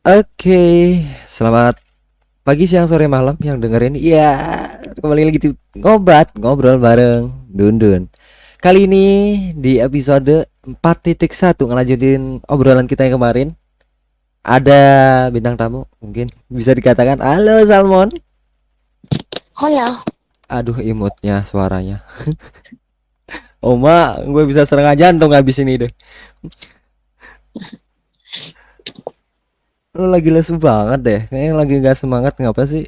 Oke, selamat pagi, siang, sore, malam yang dengerin. Iya, kembali lagi di ngobrol bareng Dun. Kali ini di episode 4.1 ngelanjutin obrolan kita yang kemarin. Ada bintang tamu, mungkin bisa dikatakan halo Salmon. Halo, Aduh, imutnya suaranya. Oma, gue bisa serangan jantung habis ini deh. Lu lagi lesu banget deh. Kayaknya lagi gak semangat ngapa sih?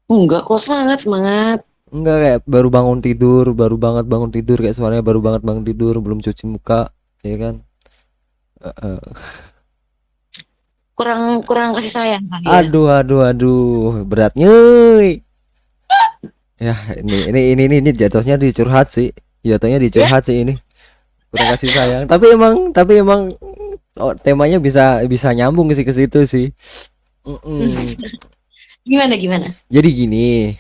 enggak kok semangat semangat. Enggak, kayak baru banget bangun tidur, kayak suaranya baru banget bangun tidur, belum cuci muka, ya kan? Heeh. Kurang kurang kasih sayang kali ya. Aduh, beratnya. Euy. Ya, ini jatuhnya dicurhat sih. Jatuhnya Ya, dicurhat sih ini. Kurang kasih sayang. Tapi emang oh, temanya bisa bisa nyambung sih ke situ sih. Mm-mm. gimana gimana? Jadi gini,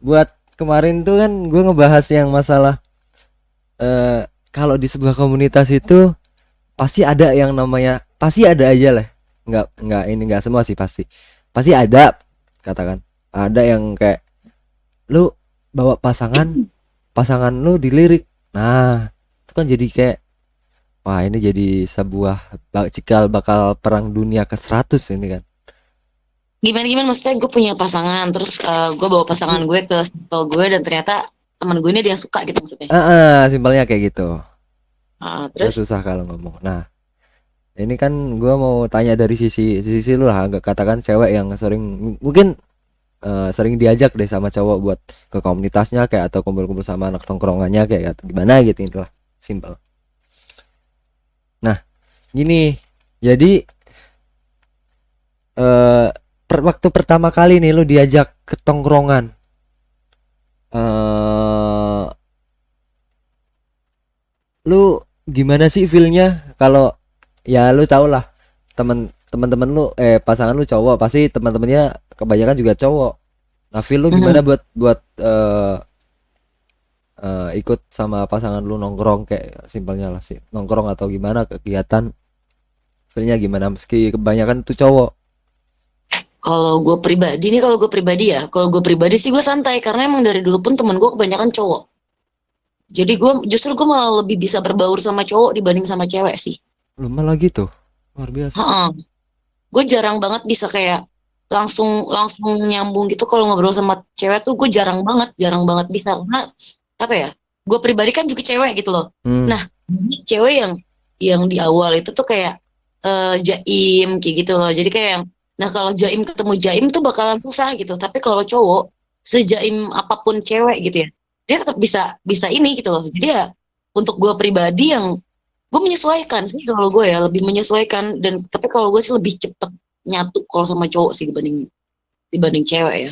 buat kemarin tuh kan gue ngebahas yang masalah kalau di sebuah komunitas itu pasti ada yang namanya, pasti ada aja lah, nggak ini nggak semua sih, pasti ada, katakan ada yang kayak lu bawa pasangan, pasangan lu dilirik. Nah, itu kan jadi kayak, wah ini jadi sebuah cikal bakal perang dunia ke 100 ini kan. Gimana gimana maksudnya gue punya pasangan terus gue bawa pasangan Hmm. gue ke circle gue dan ternyata teman gue ini dia yang suka gitu maksudnya. Simpelnya kayak gitu. Gak Terus susah kalau ngomong. Nah, ini kan gua mau tanya dari sisi lu lah, agak katakan cewek yang sering mungkin sering diajak deh sama cowok buat ke komunitasnya kayak atau kumpul-kumpul sama anak tongkrongannya kayak atau gimana gitu, itulah simpel. Nah, gini, jadi eh waktu pertama kali nih lu diajak ke tongkrongan, eh lu gimana sih feelnya kalau, ya lu tau lah, teman-teman lu, pasangan lu cowok, pasti teman-temannya kebanyakan juga cowok. Nah, feel lu gimana mhm. buat buat ikut sama pasangan lu nongkrong, kayak simpelnya lah sih nongkrong atau gimana kegiatan, feelnya gimana meski kebanyakan tuh cowok. Kalau gue pribadi sih gue santai karena emang dari dulu pun temen gue kebanyakan cowok. Jadi gue malah lebih bisa berbaur sama cowok dibanding sama cewek sih. Lu malah gitu, luar biasa. Heeh. Gue jarang banget bisa kayak langsung langsung nyambung gitu kalau ngobrol sama cewek tuh gue jarang banget bisa karena apa ya, gue pribadi kan juga cewek gitu loh. Hmm. Nah, ini cewek yang di awal itu tuh kayak jaim kayak gitu loh, jadi kayak nah kalau jaim ketemu jaim tuh bakalan susah gitu, tapi kalau cowok sejaim apapun cewek gitu ya, dia tetap bisa bisa ini gitu loh. Jadi ya untuk gue pribadi yang gue menyesuaikan sih, kalau gue ya lebih menyesuaikan, dan tapi kalau gue sih lebih cepet nyatu kalau sama cowok sih dibanding dibanding cewek ya.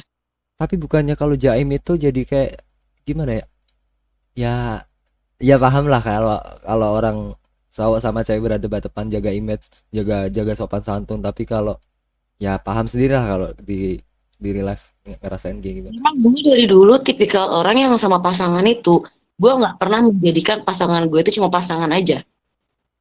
Tapi bukannya kalau jaim itu jadi kayak gimana ya, ya ya paham lah, kalau kalau orang cowok sama cewek berhadapan, jaga image, jaga jaga sopan santun, tapi kalau, ya paham sendiri lah kalau di real life ngerasain kayak gimana. Memang gue dari dulu tipikal orang yang sama pasangan itu gue nggak pernah menjadikan pasangan gue itu cuma pasangan aja.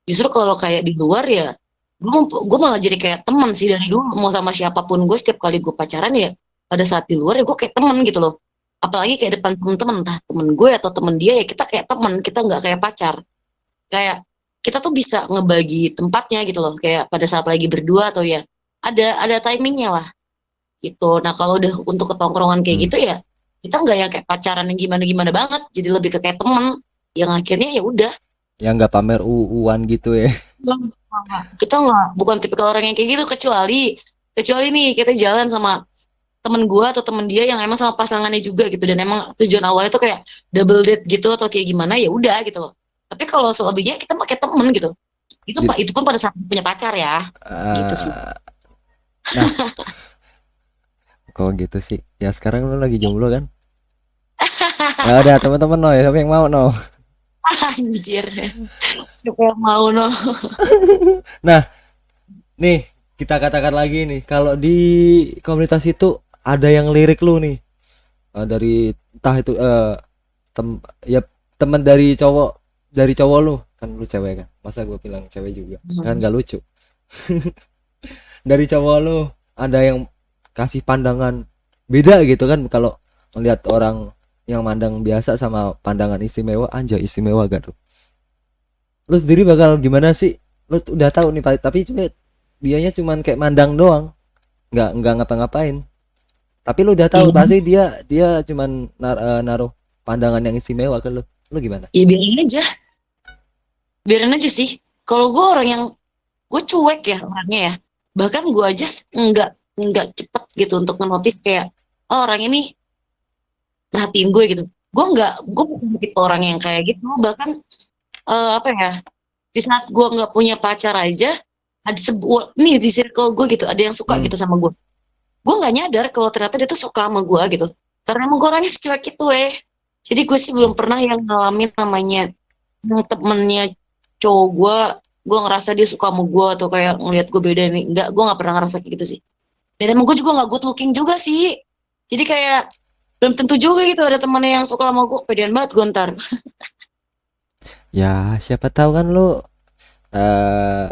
Justru kalau kayak di luar ya gue malah jadi kayak teman sih dari dulu, mau sama siapapun gue setiap kali gue pacaran ya pada saat di luar ya gue kayak teman gitu loh. Apalagi kayak depan temen-temen, entah temen gue atau temen dia, ya kita kayak teman, kita nggak kayak pacar. Kayak kita tuh bisa ngebagi tempatnya gitu loh, kayak pada saat lagi berdua atau ya ada timingnya lah gitu. Nah kalau udah untuk ketongkrongan kayak Hmm. gitu ya kita nggak yang kayak pacaran yang gimana gimana banget, jadi lebih ke kayak temen yang akhirnya ya udah. Ya nggak pamer uuan gitu ya. Kita nggak, bukan tipikal orang yang kayak gitu, kecuali kecuali nih kita jalan sama temen gue atau temen dia yang emang sama pasangannya juga gitu, dan emang tujuan awalnya tuh kayak double date gitu atau kayak gimana, ya udah gitu loh. Tapi kalau selebihnya kita pakai temen gitu, itu Jadi, pak itu pun pada saat punya pacar ya, gitu sih. eh, nah, kok gitu sih, ya sekarang lu lagi jomblo kan? Ya udah, teman-teman no, ya siapa yang mau no. Anjir, siapa yang mau no. Nah, nih kita katakan lagi nih, kalau di komunitas itu ada yang lirik lu nih, dari entah itu tem ya teman dari cowok lu kan, lu cewek kan, masa gue bilang cewek juga kan gak lucu. dari cowok lu ada yang kasih pandangan beda gitu kan, kalau melihat orang yang mandang biasa sama pandangan istimewa, anjay istimewa gak tuh? Lu sendiri bakal gimana sih? Lu udah tahu nih tapi cuma dianya cuman kayak mandang doang, nggak ngapa-ngapain. Tapi lu udah tahu Iya, pasti dia dia cuman naruh pandangan yang istimewa ke lu. Lu gimana? ya biarin aja sih. Kalau gue orang yang gue cuek ya orangnya ya. Bahkan gue aja nggak cepet gitu untuk ngenotis kayak oh, orang ini perhatiin gue gitu. Gue bukan tipe orang yang kayak gitu. Bahkan apa ya? Di saat gue nggak punya pacar aja, ada sebuah nih di circle gue gitu, ada yang suka Hmm. gitu sama gue. Gue nggak nyadar kalau ternyata dia tuh suka sama gue gitu. Karena emang gue orangnya secuek itu Jadi gue sih belum Oh. pernah yang ngalamin namanya yang temennya cowok gue ngerasa dia suka sama gue atau kayak ngelihat gue beda nih. Enggak, gue nggak pernah ngerasa kayak gitu sih. Dan emang gue juga nggak good looking juga sih. Jadi kayak belum tentu juga gitu ada temennya yang suka sama gue. Pedean banget gue ntar. Ya, siapa tahu kan lu eh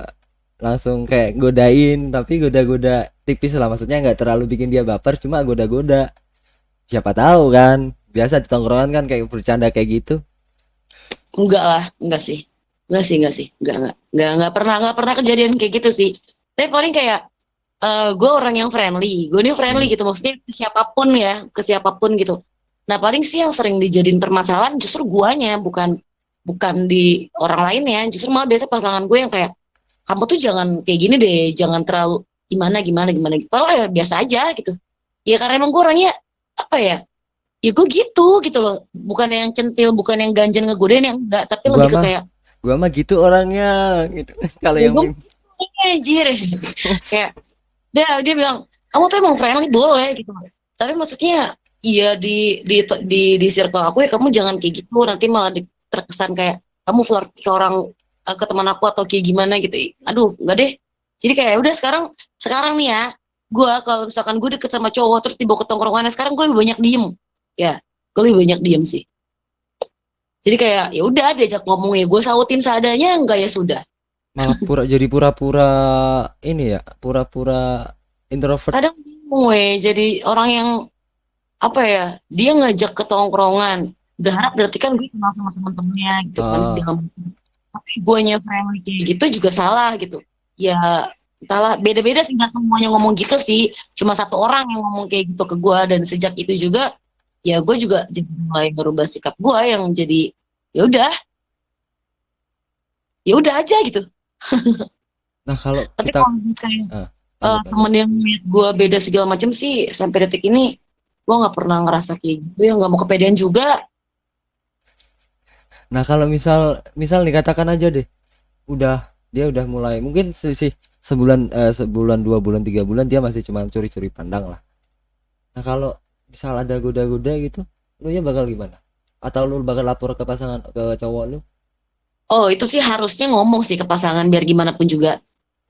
langsung kayak godain, tapi goda-goda tipis lah, maksudnya nggak terlalu bikin dia baper, cuma goda-goda. Siapa tahu kan, biasa di tongkrongan kan kayak bercanda kayak gitu. Enggak lah, enggak sih, enggak pernah kejadian kayak gitu sih. Tapi paling kayak gue orang yang friendly, gue ini friendly Hmm. gitu, maksudnya ke siapapun gitu. Nah paling sih yang sering dijadiin permasalahan justru guanya, bukan bukan di orang lainnya, justru malah biasa pasangan gue yang kayak kamu tuh jangan kayak gini deh, jangan terlalu gimana gimana gimana gitu. Padahal ya biasa aja gitu. Ya karena emang gue orangnya apa ya gue gitu loh, bukan yang centil, bukan yang ganjen ngegodain yang enggak, tapi Gua lebih ke mah kayak gua mah gitu orangnya gitu. Kalau ya yang gue anjir kayak dia bilang kamu tuh emang friendly boleh gitu, tapi maksudnya iya di circle aku ya kamu jangan kayak gitu, nanti malah terkesan kayak kamu flirty ke orang, ke teman aku atau kayak gimana gitu. Aduh enggak deh. Jadi kayak udah sekarang sekarang nih ya, gue kalau misalkan gue deket sama cowok terus dibawa ke tongkrongannya, sekarang gue lebih banyak diem ya, gue lebih banyak diem sih. Jadi kayak ya udah diajak ngomong ya gue sautin seadanya, enggak ya sudah. malah pura-pura ini ya, pura-pura introvert. Kadang bingung jadi orang yang apa ya, dia ngajak ke tongkrongan berharap berarti kan gue kenal sama teman-temannya gitu kan Ah, segala macam, tapi guanya friendly kayak gitu juga salah gitu ya. Entahlah, beda-beda sih, nggak semuanya ngomong gitu sih, cuma satu orang yang ngomong kayak gitu ke gue, dan sejak itu juga ya gue juga jadi mulai ngerubah sikap gue yang jadi ya udah, ya udah aja gitu. nah kalau Tapi kita kalau misalnya lanjut lanjut. temen yang lihat gue beda segala macam sih sampai detik ini gue nggak pernah ngerasa kayak gitu ya, nggak mau kepedean juga. Nah kalau misal misal nih katakan aja deh, udah dia udah mulai mungkin sih sebulan, sebulan 2 bulan 3 bulan dia masih cuma curi-curi pandang lah. Nah kalau misal ada goda-goda gitu, lu ya bakal gimana? Atau lu bakal lapor ke pasangan, ke cowok lu? Oh, itu sih harusnya ngomong sih ke pasangan biar gimana pun juga.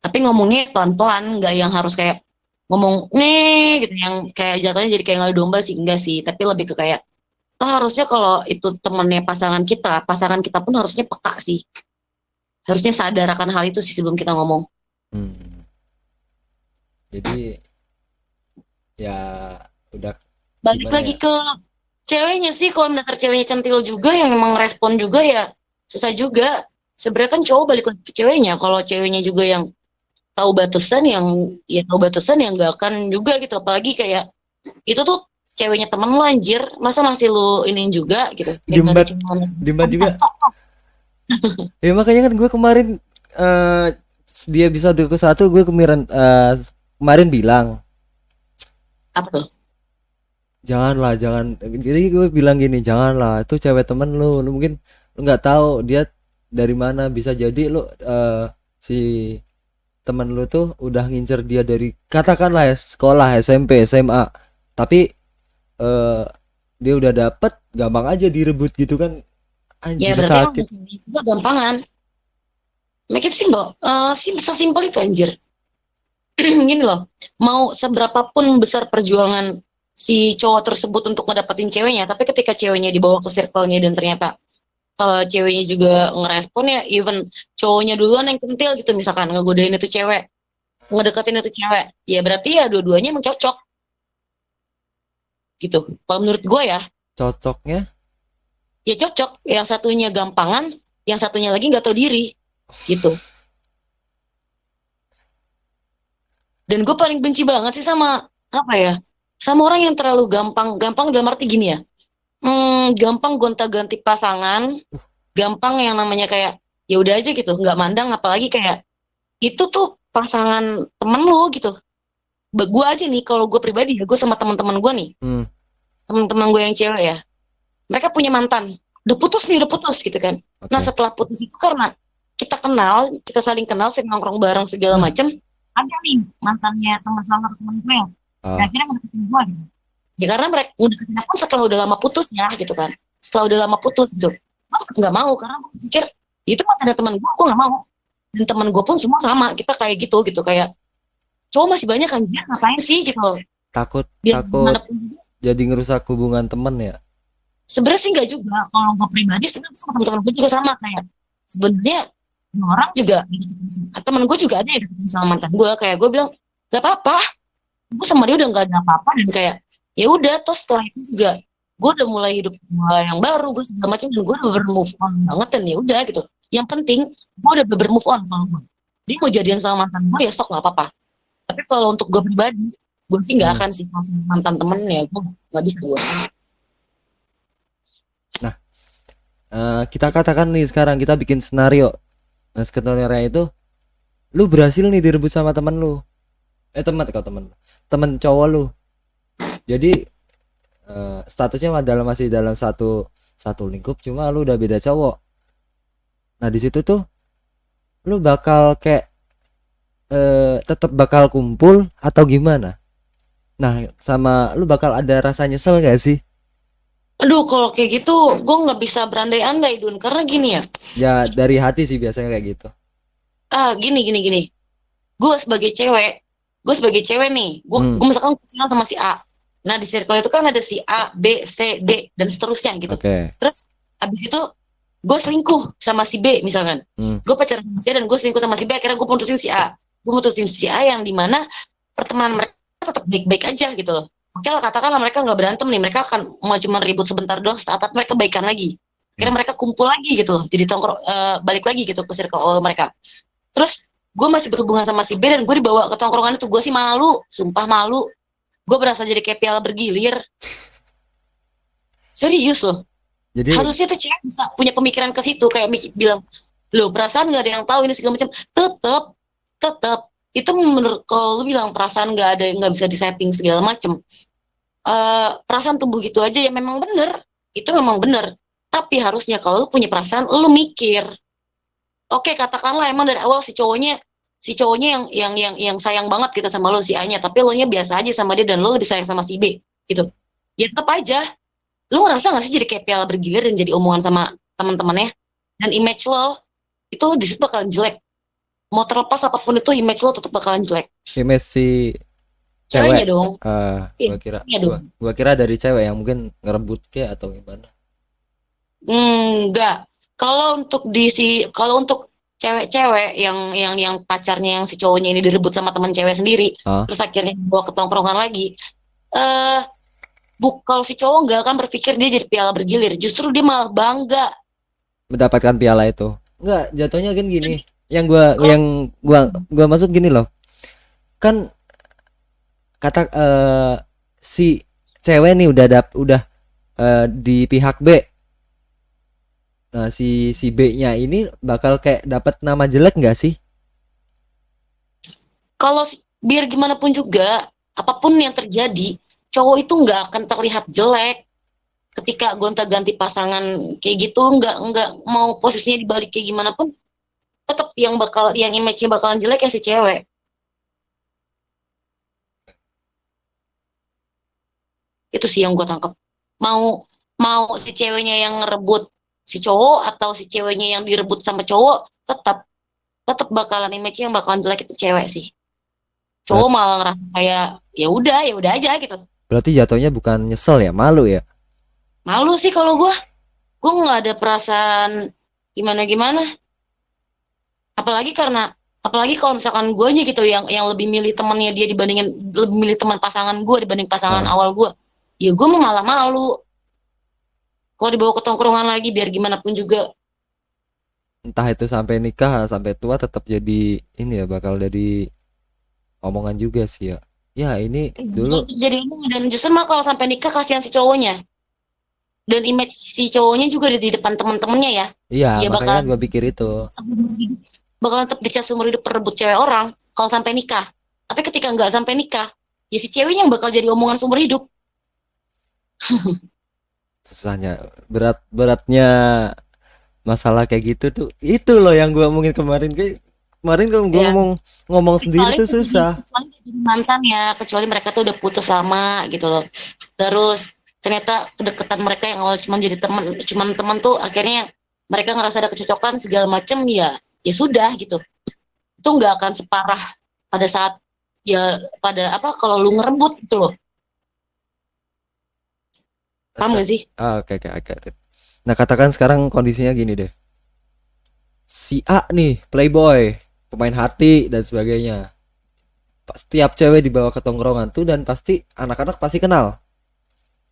Tapi ngomongnya pelan-pelan, nggak yang harus kayak ngomong nih gitu, yang kayak jatuhnya jadi kayak ngadu domba sih, enggak sih. Tapi lebih ke kayak, oh harusnya kalau itu temennya pasangan kita pun harusnya peka sih. Harusnya sadar akan hal itu sih sebelum kita ngomong. Hmm, jadi ya udah Balik gimana lagi ya? ke ceweknya sih, kalau dasar ceweknya centil juga, yang memang respon juga ya susah juga. Sebenarnya kan cowok balik lagi ke ceweknya. Kalau ceweknya juga yang tahu batasan yang nggak akan juga gitu, apalagi kayak itu tuh ceweknya temen lu anjir, masa masih lu iniin juga gitu, kayak nggak ada Debat cuma debat bisa juga. stop. Ya makanya kan gue kemarin, eh dia bisa 2-1, gue kemarin bilang Apa tuh? janganlah, jangan. Jadi gue bilang gini, janganlah, itu cewek temen lu mungkin lu nggak tahu dia dari mana, bisa jadi lu, si temen lu tuh udah ngincer dia dari katakanlah ya sekolah SMP SMA, tapi eh dia udah dapet gampang aja direbut gitu kan, Ya anjir berarti emang sakit. juga gampangan, make it simple, sesimpel itu anjir. Gini loh, mau seberapapun besar perjuangan si cowok tersebut untuk ngedapetin ceweknya, tapi ketika ceweknya dibawa ke circle-nya dan ternyata ceweknya juga ngerespon ya, even cowoknya duluan yang centil gitu misalkan ngegodain itu cewek, ngedeketin itu cewek, ya berarti ya dua-duanya emang cocok gitu. Kalau menurut gue ya, Cocoknya ya cocok. Yang satunya gampangan, yang satunya lagi nggak tahu diri gitu. Dan gue paling benci banget sih sama apa ya? Sama orang yang terlalu gampang, gampang dalam arti gini ya. Gampang gonta-ganti pasangan, gampang yang namanya kayak ya udah aja gitu, nggak mandang apalagi kayak itu tuh pasangan temen lu gitu. Gue aja nih, kalau gue pribadi ya, gue sama teman-teman gue nih, hmm, teman-teman gue yang cewek ya, mereka punya mantan, udah putus nih, udah putus gitu kan. Nah oke. setelah putus itu karena kita kenal, kita saling kenal, sering nongkrong bareng segala Nah, macem, ada nih mantannya teman salah satu teman gue yang ah, akhirnya mendeketin gue gitu. Ya karena mereka mendeketin pun setelah udah lama putus ya gitu kan, setelah udah lama putus gitu, gue tetap nggak mau karena gue pikir itu mantannya teman gue nggak mau. Dan teman gue pun semua sama, kita kayak gitu gitu kayak cowok masih banyak kan, dia ngapain sih gitu loh. takut Biar takut gimana pun juga, jadi ngerusak hubungan temen ya. sebenarnya sih nggak juga. Kalau gue pribadi sebenarnya sama teman-teman gue juga sama kayak sebenarnya orang juga dideketin teman gue juga ada yang deketin sama mantan gue, kayak gue bilang gak apa-apa, gue sama dia udah nggak ada apa-apa. Dan kayak ya udah, toh setelah itu juga gue udah mulai hidup gue yang baru, gue segala macam, dan gue udah move on banget. Dan ya udah gitu, yang penting gue udah move on. Kalau gue dia mau jadian sama mantan gue ya sok, nggak apa-apa. Tapi kalau untuk gue pribadi, gue sih nggak Hmm. akan sih kalau sama mantan temen, ya gue nggak bisa gue. Nah, kita katakan nih sekarang kita bikin skenario. Nah, skenario itu lu berhasil nih direbut sama temen lu. Teman kau temen. Temen cowok lu. Jadi statusnya masih dalam satu satu lingkup, cuma lu udah beda cowok. Nah, di situ tuh lu bakal kayak tetap bakal kumpul atau gimana? Nah, sama lu bakal ada rasa nyesel gak sih? Aduh, kalau kayak gitu gue nggak bisa berandai-andai Dun, karena gini ya. Ya dari hati sih biasanya kayak gitu. Gini. Gue sebagai cewek nih, Hmm, gue misalkan kenal sama si A. Nah di circle itu kan ada si A, B, C, D dan seterusnya gitu. oke. Terus abis itu gue selingkuh sama si B misalkan. Hmm, Gue pacaran sama si A dan gue selingkuh sama si B. Akhirnya gue putusin si A. Gue putusin si A yang dimana pertemanan mereka tetap baik-baik aja gitu loh. Oke lah, katakanlah mereka nggak berantem nih, mereka akan mau cuma ribut sebentar doang, setelah mereka baikan lagi. hmm. Akhirnya mereka kumpul lagi gitu loh, jadi balik lagi gitu ke circle mereka. Terus gue masih berhubungan sama si B dan gue dibawa ke tongkrongan itu, gue sih malu, sumpah malu. Gue berasa jadi kayak piala bergilir, serius loh. Jadi Harusnya tuh cewek bisa punya pemikiran ke situ, kayak bilang, loh perasaan nggak ada yang tahu ini segala macam. Tetap, tetap itu menurut, kalau lu bilang perasaan nggak ada, nggak bisa disetting segala macam, perasaan tumbuh gitu aja ya, memang bener, itu memang bener. Tapi harusnya kalau lu punya perasaan, lu mikir. Oke, katakanlah emang dari awal si cowoknya yang sayang banget gitu sama lo, si A-nya, tapi lo nya biasa aja sama dia dan lo lebih sayang sama si B gitu. Ya tetap aja lo ngerasa gak sih jadi kayak piala bergilir dan jadi omongan sama teman-temannya, dan image lo itu di situ bakalan jelek. Mau terlepas apapun itu, image lo tetap bakalan jelek. image si cewek. Ceweknya dong. Iya, ceweknya dong. Gua kira dari cewek yang mungkin ngerebut ke atau gimana. Enggak. Kalau untuk cewek-cewek yang pacarnya, yang si cowoknya ini direbut sama teman cewek sendiri, Ah, terus akhirnya bawa ke tongkrongan lagi. Eh, kalau si cowok nggak akan berpikir dia jadi piala bergilir, justru dia malah bangga. mendapatkan piala itu. Enggak, jatuhnya kan gini. Jadi Yang gua kalau yang gua maksud gini loh. Kan kata si cewek nih udah di pihak B. Nah, si B-nya ini bakal kayak dapat nama jelek nggak sih? kalau biar gimana pun juga, apapun yang terjadi, cowok itu nggak akan terlihat jelek ketika gonta-ganti pasangan kayak gitu. Nggak mau posisinya dibalik kayak gimana pun, tetap yang image-nya bakalan jelek ya si cewek. Itu sih yang gue tangkap. Mau mau si ceweknya yang ngerebut si cowok atau si ceweknya yang direbut sama cowok, tetap tetap bakalan image yang bakalan jelek itu cewek sih. Cowok Berat- malah ngerasa kayak ya udah aja gitu. Berarti jatuhnya bukan nyesel ya, malu ya. Malu sih kalau gue nggak ada perasaan gimana gimana. Apalagi karena Apalagi kalau misalkan guanya gitu yang lebih milih temannya dia dibandingin lebih milih teman pasangan gue dibanding pasangan Ah, awal gue. Ya gue mau malah malu kalau dibawa ke tongkrongan lagi biar gimana pun juga. entah itu sampai nikah sampai tua tetap jadi ini ya, bakal jadi omongan juga sih ya. Ya ini dulu, Jadi dan justru mah kalau sampai nikah kasihan si cowoknya dan image si cowoknya juga di depan teman-temannya ya. iya Ya makanya bakal kan gua pikir itu. bakal tetap dicap seumur hidup perebut cewek orang kalau sampai nikah. Tapi ketika nggak sampai nikah, ya si ceweknya yang bakal jadi omongan seumur hidup. Susahnya, beratnya masalah kayak gitu tuh itu loh yang gua omongin kemarin. Kayak kemarin kalau gua Ya, ngomong ngomong sendiri kecuali tuh susah. kecuali udah jadi mantan ya, kecuali mereka tuh udah putus lama gitu loh. Terus ternyata kedekatan mereka yang awal cuma teman tuh akhirnya mereka ngerasa ada kecocokan segala macem ya, ya sudah gitu. Itu nggak akan separah pada saat ya pada apa kalau lu ngerebut gitu loh. Paham gak sih? Oke oke oke. Nah katakan sekarang kondisinya gini deh, si A nih playboy, pemain hati dan sebagainya. Setiap cewek dibawa ke tongkrongan tuh dan pasti anak-anak pasti kenal.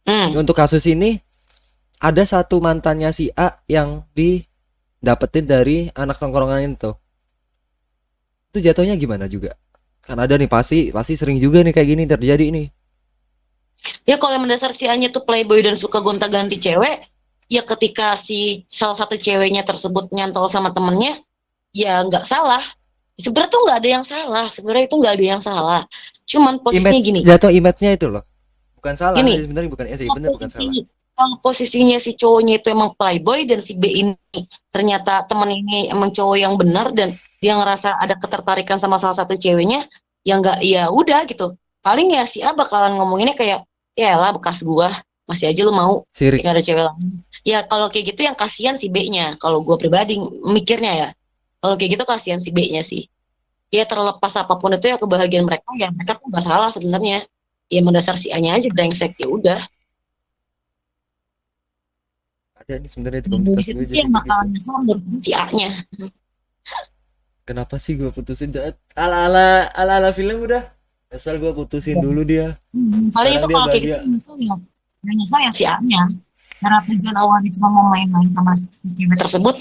Hmm. Untuk kasus ini ada satu mantannya si A yang didapetin dari anak tongkrongan itu. Itu jatuhnya gimana juga? Kan ada nih, pasti pasti sering juga nih kayak gini terjadi nih. Ya kalau yang mendasar si Anya tuh playboy dan suka gonta-ganti cewek, ya ketika si salah satu ceweknya tersebut nyantol sama temennya, ya nggak salah. Sebenarnya tuh nggak ada yang salah. Sebenarnya itu nggak ada yang salah. Cuman posisinya Image, gini, jatuh image-nya itu loh. Bukan salah gini. sih sebenarnya, bukan sih Kalau bener, bukan posisi salah. kalau posisinya si cowoknya itu emang playboy dan si B ini ternyata temen ini emang cowok yang benar dan dia ngerasa ada ketertarikan sama salah satu ceweknya, ya nggak, ya udah gitu. Paling ya si A bakalan ngomonginnya kayak, ya lah bekas gua, masih aja lu mau Sirik. ya ada cewek lain. Ya kalau kayak gitu yang kasihan si B-nya. Kalau gua pribadi mikirnya ya, kalau kayak gitu kasihan si B-nya sih. Ya terlepas apapun itu ya kebahagiaan mereka, ya mereka tuh nggak salah sebenarnya. Ya mendasar si A-nya aja brengsek, ya udah. Ada nih sebenarnya di Dari komunitas situ gue sih juga yang kayak gitu. bakalan nyesel menurut gue si A-nya. Kenapa sih gue putusin? Ala ala film udah. Asal gue putusin dulu dia. Paling Sekarang itu dia kalau kayak gitu bahagia. yang nyesel ya si A-nya. Karena tujuan awalnya cuma mau main-main sama si cewek tersebut,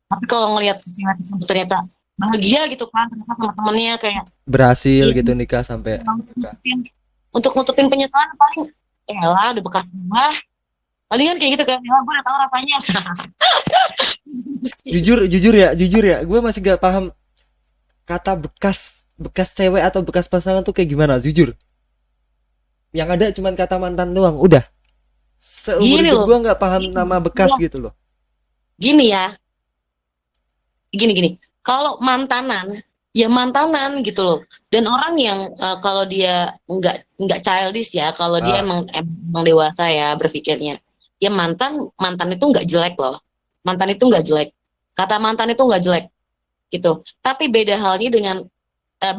tapi kalau ngelihat si cewek tersebut ternyata bahagia gitu kan, ternyata teman-temannya kayak, Berhasil iya, gitu nikah sampai untuk nikah. nutupin penyesalan paling, ya lah udah bekas gua. Paling kan kayak gitu kan, ya gue udah tahu rasanya. Jujur ya, gue masih gak paham kata bekas bekas cewek atau bekas pasangan tuh kayak gimana, jujur. Yang ada cuman kata mantan doang, udah. Seumur Gini hidup loh, gue nggak paham gini, nama bekas gitu loh. gini ya, gini kalau mantanan ya mantanan gitu loh dan orang yang kalau dia nggak childish ya kalau dia Ah, emang dewasa ya berpikirnya ya mantan mantan itu nggak jelek loh mantan itu nggak jelek kata mantan itu nggak jelek gitu tapi beda halnya dengan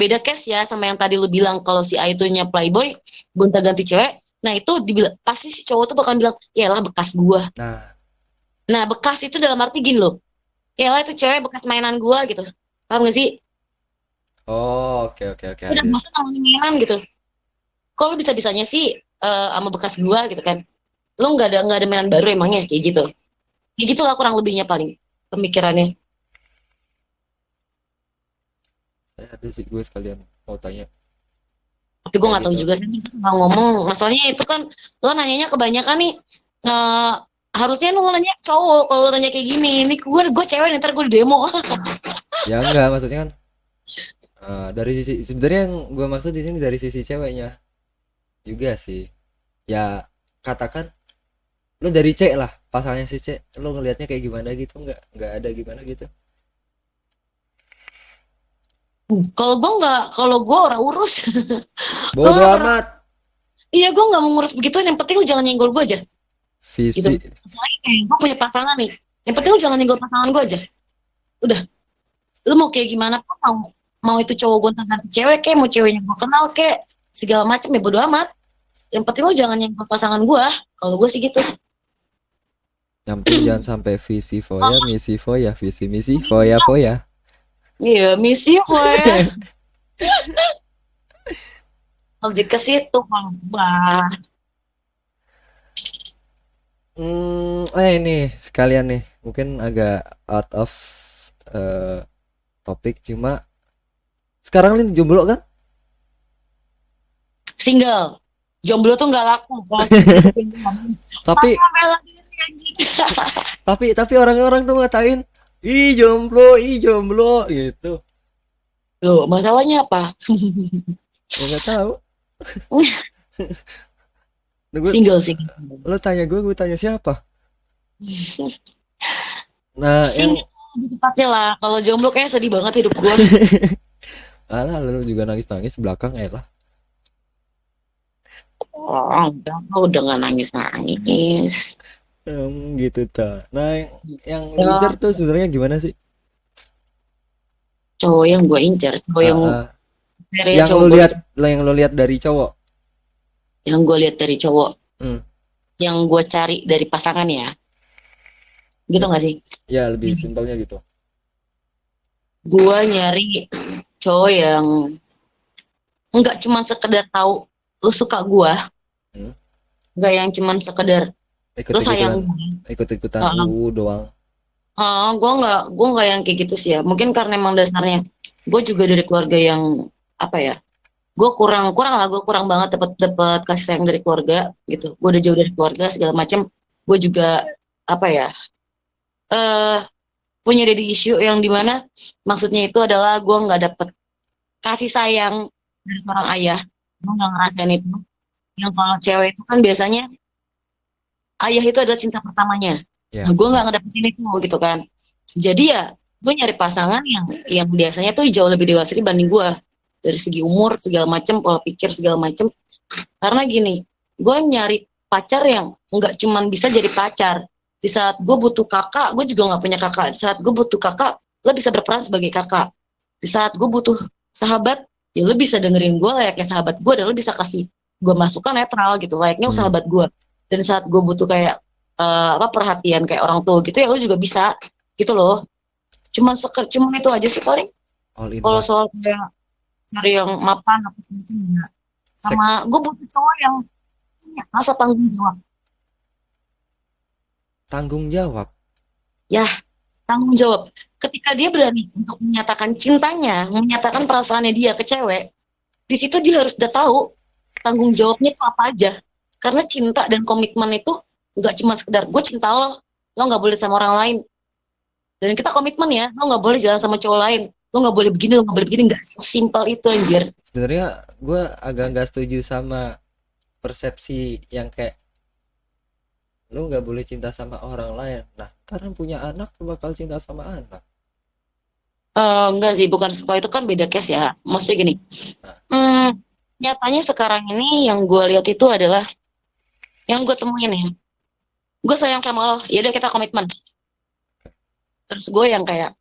beda case ya sama yang tadi lu bilang kalau si A itu nya playboy gonta-ganti cewek nah itu dibilang pasti si cowok tuh bakal bilang ya lah bekas gua nah, nah bekas itu dalam arti gini loh ya lah itu cewek bekas mainan gua gitu paham gak sih oh, oke oke oke udah ada. bosan sama mainan gitu kalau bisa bisanya sih sama bekas gua gitu kan lo nggak ada mainan baru emangnya kayak gitu lah kurang lebihnya paling pemikirannya Saya ada sih, gue sekalian mau tanya tapi gue kayak nggak tahu gitu. juga sih nggak ngomong masalahnya itu kan lo nanyanya kebanyakan nih eh, harusnya lo nanya ke cowok kalau lo nanya kayak gini ini gue cewek nih, ntar gue di demo. Ya enggak, maksudnya kan dari sisi, sebenarnya yang gue maksud di sini dari sisi ceweknya juga sih. Ya katakan lu dari C lah, pasalnya si C, lu ngelihatnya kayak gimana gitu, nggak ada gimana gitu. Kalau gue orang urus. Gue Bodoh nggak pernah. amat. Iya gue nggak mau ngurus begituan yang penting lo jangan nyenggol gue aja gitu Visi. apalagi kayak gue punya pasangan nih yang penting lo jangan nyenggol pasangan gue aja udah lu mau kayak gimana pun mau mau itu cowok gonta ganti cewek kayak mau ceweknya gue kenal kayak segala macam ya bodo amat yang penting lu jangan nyenggol pasangan gue kalau gue sih gitu Yang penting jangan sampai visi foya, kalau misi foya, visi misi foya foya. Iya, misi lah ya. Lebih ke situ kalau gua. Ini sekalian nih, mungkin agak out of eh, topik, cuma sekarang ini jomblo kan? Single. Jomblo tuh nggak laku. Kalau single tuh pilihan. Masih Tapi membela diri anjing. tapi orang-orang tuh ngatain, ih jomblo gitu. Loh, masalahnya apa? Ya nggak tahu. Gue, Single sih. lo tanya gue tanya siapa? Nah, Single yang lebih tepatnya lah. Kalau jomblo kayaknya sedih banget hidup gua. alah, lo juga nangis-nangis belakang lah. Oh, enggak, gua udah nggak nangis-nangis. Gitu ta. Nah, yang lu incer Ya, tuh sebenarnya gimana sih? cowok yang gue incer, cowok Ah, yang ah. kriteria cowok gue itu, Yang lo lihat dari cowok. yang gue lihat dari cowok, Hmm. yang gue cari dari pasangan ya, gitu Ya, nggak sih? ya lebih simpelnya gitu. Gue nyari cowok yang nggak cuma sekedar tahu lu suka gue, Hmm. nggak yang cuma sekedar lu sayang Ikut-ikutan gue. ikut-ikutan doang. Gue nggak yang kayak gitu sih ya. Mungkin karena emang dasarnya gue juga dari keluarga yang apa ya? Gue kurang kurang lah, gue kurang banget dapat dapat kasih sayang dari keluarga gitu. Gue udah jauh dari keluarga segala macam. Gue juga apa ya? eh Punya daddy issue yang dimana maksudnya itu adalah gue nggak dapet kasih sayang dari seorang ayah. Gue nggak ngerasain itu. Yang kalau cewek itu kan biasanya ayah itu adalah cinta pertamanya. Ya, Nah, gue nggak benar. ngedapetin itu gitu kan. Jadi ya gue nyari pasangan yang biasanya tuh jauh lebih dewasa dibanding gue dari segi umur segala macem, pola pikir segala macem. Karena gini, gue nyari pacar yang nggak cuman bisa jadi pacar. Di saat gue butuh kakak, gue juga nggak punya kakak. Di saat gue butuh kakak, lo bisa berperan sebagai kakak. Di saat gue butuh sahabat, ya lo bisa dengerin gue layaknya sahabat gue, dan lo bisa kasih gue masukan netral gitu, layaknya Hmm. sahabat gue. Dan saat gue butuh kayak apa perhatian kayak orang tua gitu, ya lo juga bisa gitu loh. Cuman itu aja sih paling. All in Kalau one. soal kayak cari yang mapan apa segala ya. Sek Sama gue butuh cowok yang punya rasa tanggung jawab. tanggung jawab. Ya, tanggung jawab. Ketika dia berani untuk menyatakan cintanya, menyatakan perasaannya dia ke cewek, di situ dia harus udah tahu tanggung jawabnya itu apa aja. Karena cinta dan komitmen itu nggak cuma sekedar gue cinta lo nggak boleh sama orang lain. Dan kita komitmen ya, lo nggak boleh jalan sama cowok lain, lo nggak boleh begini, lo nggak boleh begini, nggak sesimpel itu anjir. Sebenarnya gue agak nggak setuju sama persepsi yang kayak lu nggak boleh cinta sama orang lain. Nah, karena punya anak lu bakal cinta sama anak. Enggak sih, bukan kalau itu kan beda case ya. Maksudnya gini, Nah, hmm, nyatanya sekarang ini yang gue lihat itu adalah yang gue temuin ya. Gue sayang sama lo, ya udah kita komitmen. Terus gue yang kayak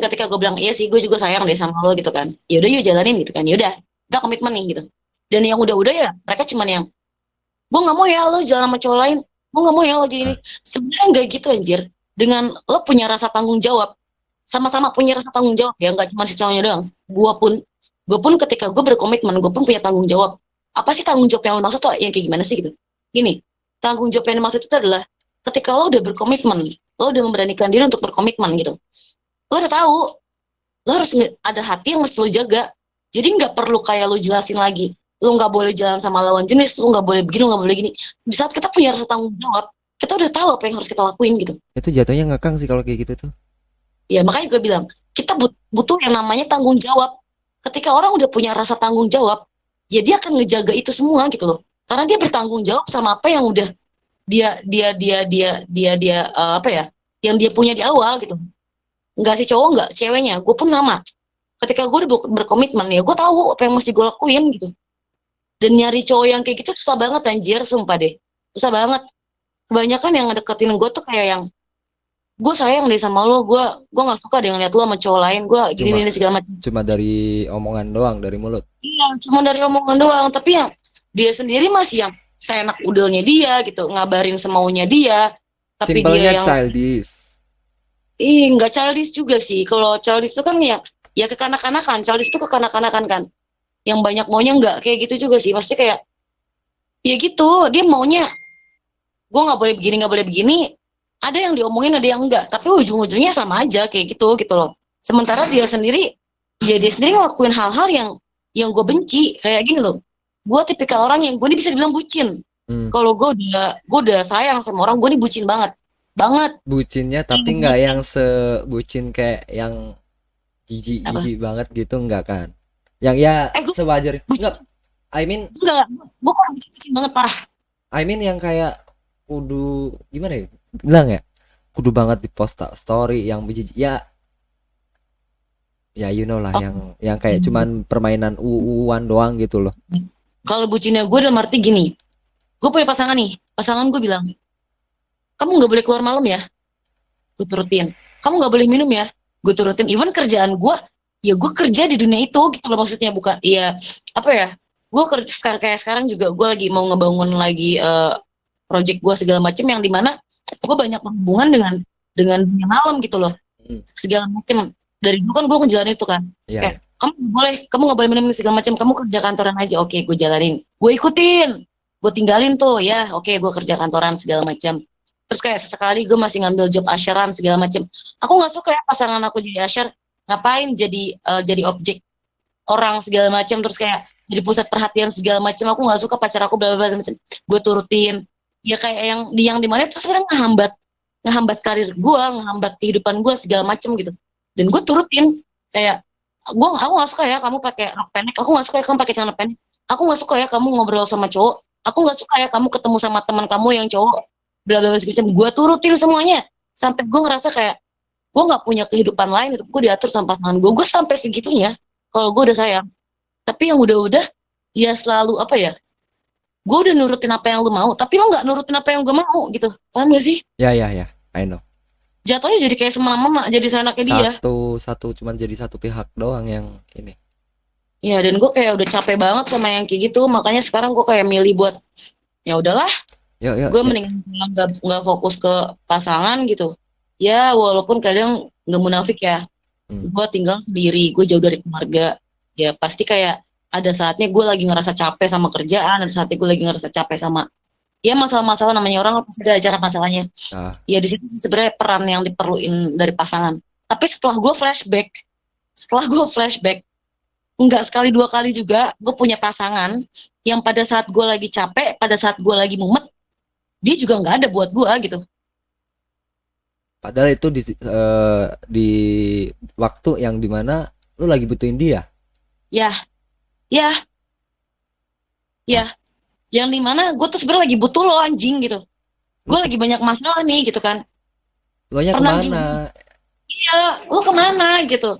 ketika gue bilang iya sih gue juga sayang deh sama lo gitu kan. Ya udah yuk jalanin gitu kan. Ya udah kita komitmen nih gitu. Dan yang udah-udah ya mereka cuman yang gue nggak mau ya lo jalan sama cowok lain. Gue nggak mau ya lo gini. nah, Sebenarnya nggak gitu anjir. Dengan lo punya rasa tanggung jawab, sama-sama punya rasa tanggung jawab ya, nggak cuma si cowoknya doang. Gue pun ketika gue berkomitmen, gue pun punya tanggung jawab. Apa sih tanggung jawab yang lo maksud tuh yang kayak gimana sih gitu? Gini, tanggung jawab yang dimaksud itu adalah ketika lo udah berkomitmen, lo udah memberanikan diri untuk berkomitmen gitu. Lo udah tahu, lo harus ada hati yang harus lo jaga. Jadi nggak perlu kayak lo jelasin lagi. Lo nggak boleh jalan sama lawan jenis, lo nggak boleh begini, lo nggak boleh gini. Di saat kita punya rasa tanggung jawab, kita udah tahu apa yang harus kita lakuin gitu. itu jatuhnya ngakang sih kalau kayak gitu tuh. Ya makanya gue bilang, kita butuh yang namanya tanggung jawab. Ketika orang udah punya rasa tanggung jawab, ya dia akan ngejaga itu semua gitu loh. Karena dia bertanggung jawab sama apa yang udah dia apa ya, yang dia punya di awal gitu. Enggak sih cowok, enggak ceweknya, gue pun sama. Ketika gue udah berkomitmen ya gue tahu apa yang mesti gue lakuin gitu. Dan nyari cowok yang kayak gitu susah banget anjir, sumpah deh, susah banget. Kebanyakan yang deketin gue tuh kayak yang gue sayang deh sama lo, gue nggak suka deh ngeliat lo sama cowok lain, gue gini Cuma gini segala macam. cuma dari omongan doang, dari mulut. Iya, cuma dari omongan doang, tapi yang dia sendiri masih yang seenak udelnya dia gitu, ngabarin semaunya dia, tapi dia Simpelnya yang childish. ih nggak childish juga sih. Kalau childish itu kan ya ya kekanak-kanakan. Childish itu kekanak-kanakan kan. Yang banyak maunya nggak kayak gitu juga sih. Pasti kayak ya gitu. Dia maunya gue nggak boleh begini nggak boleh begini. Ada yang diomongin ada yang enggak. Tapi ujung-ujungnya sama aja kayak gitu gitu loh. Sementara dia sendiri ya dia sendiri ngelakuin hal-hal yang gue benci kayak gini loh. Gue tipikal orang yang gue ini bisa dibilang bucin. Hmm. Kalau gue udah sayang sama orang, gue ini bucin banget, banget. Bucinnya tapi nggak yang sebucin kayak yang jijik Apa? jijik banget gitu nggak kan? Yang ya Gue sewajar bucin nggak? I mean enggak, gue kalau bucin banget parah. I mean yang kayak kudu gimana ya? Bilang ya, kudu banget di post story yang jijik ya, ya you know lah, Oh, yang kayak cuman permainan uuan doang gitu loh. kalau bucinnya gue dalam arti gini, gue punya pasangan nih, pasangan gue bilang, kamu nggak boleh keluar malam ya, gue turutin. Kamu nggak boleh minum ya, gue turutin. Even kerjaan gue, ya gue kerja di dunia itu gitu loh maksudnya bukan, ya apa ya, gue kerja kayak sekarang juga gue lagi mau ngebangun lagi project gue segala macem yang dimana gue banyak berhubungan dengan dunia malam gitu loh Hmm. segala macem dari dulu kan gue ngejalanin itu kan Iya kayak ya. kamu nggak boleh minum segala macam, kamu kerja kantoran aja, oke gue jalanin, gue ikutin, gue tinggalin tuh ya, oke gue kerja kantoran segala macam. Terus kayak sesekali gue masih ngambil job asyaran segala macam. Aku nggak suka ya pasangan aku jadi asyar, ngapain jadi objek orang segala macam, terus kayak jadi pusat perhatian segala macam. Aku nggak suka pacar aku bla bla bla macam, gue turutin. Ya kayak yang dimana itu sebenarnya ngehambat ngehambat karir gue, ngehambat kehidupan gue segala macam gitu. Dan gue turutin kayak aku nggak suka ya kamu pakai rok pendek, aku nggak suka ya kamu pakai celana pendek, aku nggak suka ya kamu ngobrol sama cowok, aku nggak suka ya kamu ketemu sama teman kamu yang cowok bla bla bla segala macam. Gue turutin semuanya sampai gue ngerasa kayak gue nggak punya kehidupan lain, itu gue diatur sama pasangan gue sampai segitunya. Kalau gue udah sayang, tapi yang udah-udah ya selalu apa ya, gue udah nurutin apa yang lu mau tapi lo nggak nurutin apa yang gue mau gitu, paham gak sih? Ya ya ya, I know. Jatuhnya jadi kayak semena-mena jadi seenaknya dia. Satu cuman jadi satu pihak doang yang ini. Ya dan gue kayak udah capek banget sama yang kayak gitu, makanya sekarang gue kayak milih buat ya udahlah, Yuk yuk gue ya. mending nggak fokus ke pasangan gitu. Ya walaupun kadang nggak munafik ya, Hmm. gue tinggal sendiri, gue jauh dari keluarga, ya pasti kayak ada saatnya gue lagi ngerasa capek sama kerjaan, ada saatnya gue lagi ngerasa capek sama ya masalah-masalah, namanya orang pasti ada acara masalahnya. Ah, Ya di situ sebenarnya peran yang diperluin dari pasangan. Tapi setelah gue flashback nggak sekali dua kali juga gue punya pasangan yang pada saat gue lagi capek, pada saat gue lagi mumet, dia juga nggak ada buat gue gitu. padahal itu di waktu yang dimana lu lagi butuhin dia. Ya, ya, ya, Nah, yang dimana gue tuh sebenarnya lagi butuh lo anjing gitu. lu Gue lagi banyak masalah nih gitu kan. lu nya Pernah kemana? juga, iya, lo kemana gitu.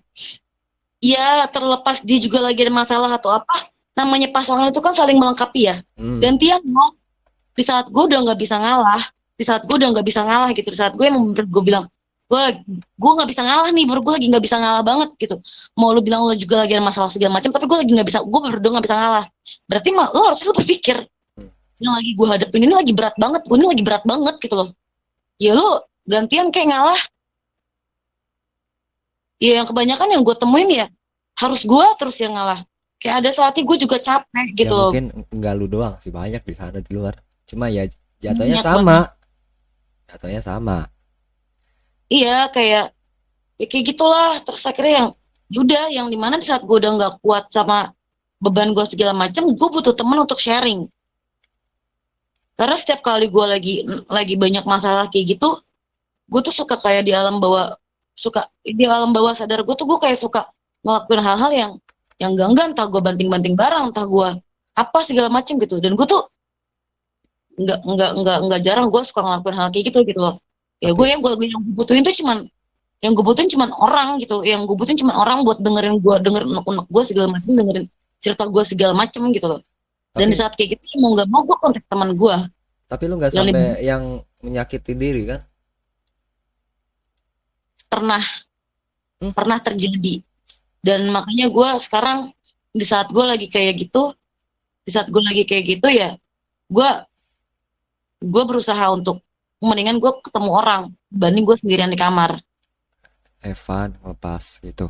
Ya terlepas dia juga lagi ada masalah atau apa, namanya pasangan itu kan saling melengkapi ya. Hmm. Gantian dong. Di saat gue udah nggak bisa ngalah, di saat gue udah nggak bisa ngalah gitu, di saat gue emang gue bilang gue gue nggak bisa ngalah nih, baru gue lagi nggak bisa ngalah banget gitu. Mau lu bilang lu juga lagi ada masalah segala macam, tapi gue lagi nggak bisa, gue berdua nggak bisa ngalah. Berarti mah lo harusnya lu berpikir Hmm. yang lagi gue hadapin ini lagi berat banget, gue ini lagi berat banget gitu loh. Ya lu gantian kayak ngalah. Ya yang kebanyakan yang gue temuin ya harus gue terus yang ngalah. Kayak ada saatnya gue juga capek Ya gitu loh. mungkin enggak lu doang sih, banyak di sana di luar. Cuma ya jatuhnya Banyak sama. banget. Jatuhnya sama. Iya kayak ya kayak gitulah. Terus akhirnya yang udah yang dimana di saat gue udah nggak kuat sama beban gue segala macam, gue butuh temen untuk sharing. Karena setiap kali gue lagi banyak masalah kayak gitu, gue tuh suka kayak di alam bawah sadar gue tuh gue kayak suka ngelakuin hal-hal yang enggak entah gue banting-banting barang, entah gue apa segala macam gitu. Dan gue tuh nggak jarang gue suka ngelakuin hal kayak gitu loh. Ya gue Tapi yang gue butuhin tuh cuman yang gue butuhin cuman orang gitu, yang gue butuhin cuman orang buat dengerin unek-unek gue segala macam, dengerin cerita gue segala macam gitu loh. Dan di tapi saat kayak gitu mau nggak mau gue kontak teman gue tapi lu nggak yang sampai lebih yang menyakiti diri kan? pernah Hmm? pernah terjadi. Dan makanya gue sekarang di saat gue lagi kayak gitu, di saat gue lagi kayak gitu ya gue gue berusaha untuk mendingan gue ketemu orang dibanding gue sendirian di kamar. Evan lepas gitu.